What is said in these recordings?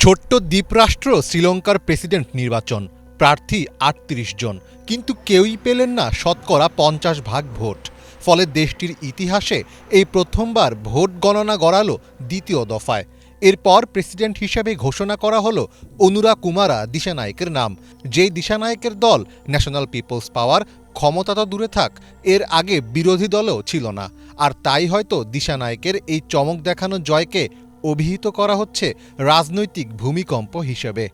ছোট্ট দ্বীপরাষ্ট্র শ্রীলঙ্কার প্রেসিডেন্ট নির্বাচন, প্রার্থী ৩৮ জন, কিন্তু কেউই পেলেন না শতকরা ৫০% ভোট। ফলে দেশটির ইতিহাসে এই প্রথমবার ভোট গণনা গড়ালো দ্বিতীয় দফায়। এরপর প্রেসিডেন্ট হিসেবে ঘোষণা করা হলো অনুরাকুমারা দিশানায়েকের নাম, যেই দিশানায়েকের দল ন্যাশনাল পিপলস পাওয়ার ক্ষমতা তো দূরে থাক, এর আগে বিরোধী দলও ছিল না। আর তাই হয়তো দিশানায়েকের এই চমক দেখানো জয়কে অভিহিত করা হচ্ছে রাজনৈতিক ভূমিকম্প হিসেবে।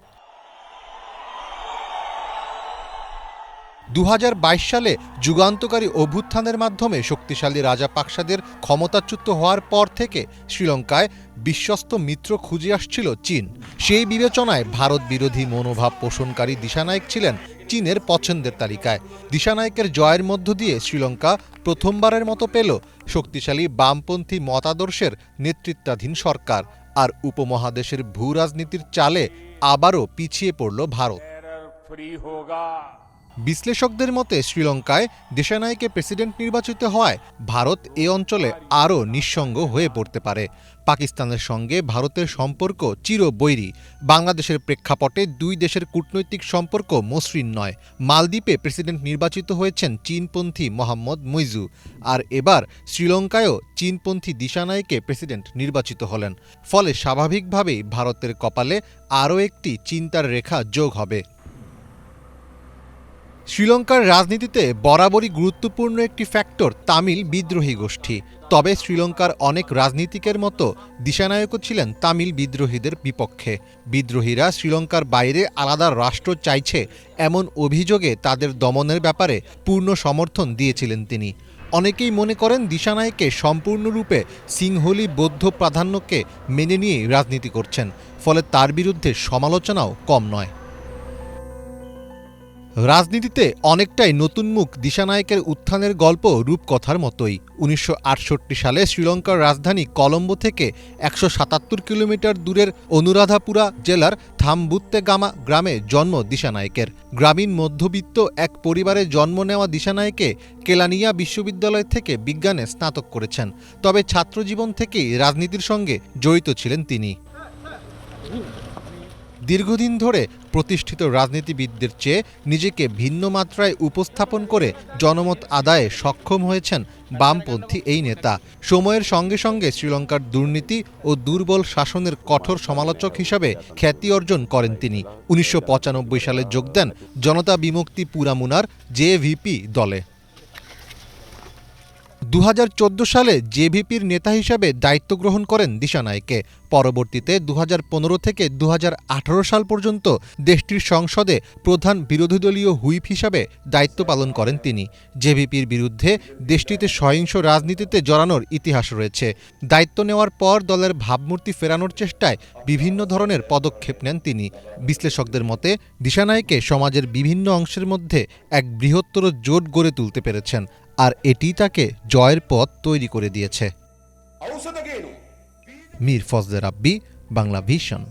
২০২২ সালে যুগান্তকারী অভ্যুত্থানের মাধ্যমে শক্তিশালী রাজাপাকসাদের ক্ষমতাচ্যুত হওয়ার পর থেকে শ্রীলঙ্কায় বিশ্বস্ত মিত্র খুঁজে আসছিল চীন। সেই বিবেচনায় ভারত বিরোধী মনোভাব পোষণকারী দিশানায়েক ছিলেন চীনের পছন্দের তালিকায়। দিশানায়েকের জয়ের মধ্য দিয়ে শ্রীলঙ্কা প্রথমবারের মতো পেল শক্তিশালী বামপন্থী মতাদর্শের নেতৃত্বাধীন সরকার, আর উপমহাদেশের ভূ রাজনীতির চালে আবারও পিছিয়ে পড়ল ভারত। বিশ্লেষকদের মতে শ্রীলঙ্কায় দিশানায়েকে প্রেসিডেন্ট নির্বাচিত হওয়ায় ভারত এ অঞ্চলে আরও নিঃসঙ্গ হয়ে পড়তে পারে। পাকিস্তানের সঙ্গে ভারতের সম্পর্ক চিরবৈরী। বাংলাদেশের প্রেক্ষাপটে দুই দেশের কূটনৈতিক সম্পর্ক মসৃণ নয়। মালদ্বীপে প্রেসিডেন্ট নির্বাচিত হয়েছেন চীনপন্থী মোহাম্মদ মুইজু, আর এবার শ্রীলঙ্কায়ও চীনপন্থী দিশানায়েকে প্রেসিডেন্ট নির্বাচিত হলেন। ফলে স্বাভাবিকভাবেই ভারতের কপালে আরও একটি চিন্তার রেখা যোগ হবে। শ্রীলঙ্কার রাজনীতিতে বরাবরই গুরুত্বপূর্ণ একটি ফ্যাক্টর তামিল বিদ্রোহী গোষ্ঠী। তবে শ্রীলঙ্কার অনেক রাজনীতিকের মতো দিশানায়েকও ছিলেন তামিল বিদ্রোহীদের বিপক্ষে। বিদ্রোহীরা শ্রীলঙ্কার বাইরে আলাদা রাষ্ট্র চাইছে এমন অভিযোগে তাদের দমনের ব্যাপারে পূর্ণ সমর্থন দিয়েছিলেন তিনি। অনেকেই মনে করেন দিশানায়েকে সম্পূর্ণরূপে সিংহলি বৌদ্ধ প্রাধান্যকে মেনে নিয়েই রাজনীতি করছেন, ফলে তার বিরুদ্ধে সমালোচনাও কম নয়। রাজনীতিতে অনেকটাই নতুন মুখ দিশানায়েকের উত্থানের গল্প রূপকথার মতোই। ১৯৬৮ সালে শ্রীলঙ্কার রাজধানী কলম্বো থেকে ১৭৭ কিলোমিটার দূরের অনুরাধাপুরা জেলার থামবুত্তেগামা গ্রামে জন্ম দিশানায়েকের। গ্রামীণ মধ্যবিত্ত এক পরিবারে জন্ম নেওয়া দিশানায়েকে কেলানিয়া বিশ্ববিদ্যালয় থেকে বিজ্ঞানে স্নাতক করেছেন। তবে ছাত্রজীবন থেকেই রাজনীতির সঙ্গে জড়িত ছিলেন তিনি। দীর্ঘদিন ধরে প্রতিষ্ঠিত রাজনীতিবিদদের চেয়ে নিজেকে ভিন্ন মাত্রায় উপস্থাপন করে জনমত আদায়ে সক্ষম হয়েছেন বামপন্থী এই নেতা। সময়ের সঙ্গে সঙ্গে শ্রীলঙ্কার দুর্নীতি ও দুর্বল শাসনের কঠোর সমালোচক হিসাবে খ্যাতি অর্জন করেন তিনি। ১৯৯৫ সালে যোগ দেন জনতা বিমুক্তি পুরামুনার জেভিপি দলে। ২০১৪ সালে জেভিপির নেতা হিসাবে দায়িত্ব গ্রহণ করেন দিশানায়েকে। পরবর্তীতে ২০১৫ থেকে ২০১৮ সাল পর্যন্ত দেশটির সংসদে প্রধান বিরোধীদলীয় হুইপ হিসাবে দায়িত্ব পালন করেন তিনি। জেভিপির বিরুদ্ধে দেশটিতে সহিংস রাজনীতিতে জড়ানোর ইতিহাস রয়েছে। দায়িত্ব নেওয়ার পর দলের ভাবমূর্তি ফেরানোর চেষ্টায় বিভিন্ন ধরনের পদক্ষেপ নেন তিনি। বিশ্লেষকদের মতে দিশানায়েকে সমাজের বিভিন্ন অংশের মধ্যে এক বৃহত্তর জোট গড়ে তুলতে পেরেছেন, আর এটি তাকে জয়ের পথ তৈরি করে দিয়েছে। মীর ফজলে রাব্বি, বাংলা ভিশন।